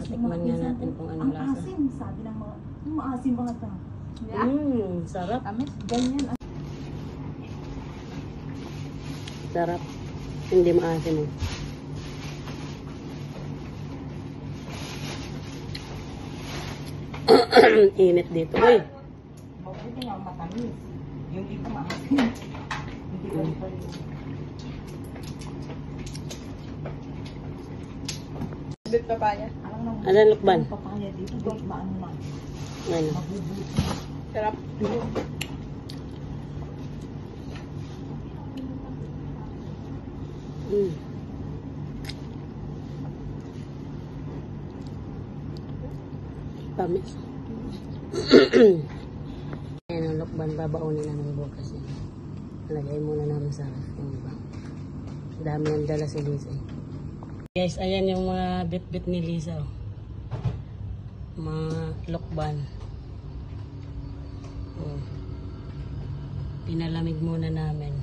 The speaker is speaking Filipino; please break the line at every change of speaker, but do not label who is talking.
Tikman nga natin kung anong lasa.
Ang asim, sabi ng mga, maasim mga ta.
Sarap.
Amis, ganyan.
Sarap. Hindi maasim eh. Init dito. Uy!
Mabuti nga matamis. Yung dito maasim. Hindi ko ito yung... Bit papaya.
Alan lukban?
Papaya dito, bit maano na.
Ano?
Mabubuti.
Sarap.
Tamis. Ayan ang lukban, babaunin namin bukas yan. Lagay muna namin sa ref yung iba. Dami ang dala si Lisa eh. Guys, ayan yung mga bit-bit ni Lisa oh. Mga lukban. Oh. Pinalamig muna namin.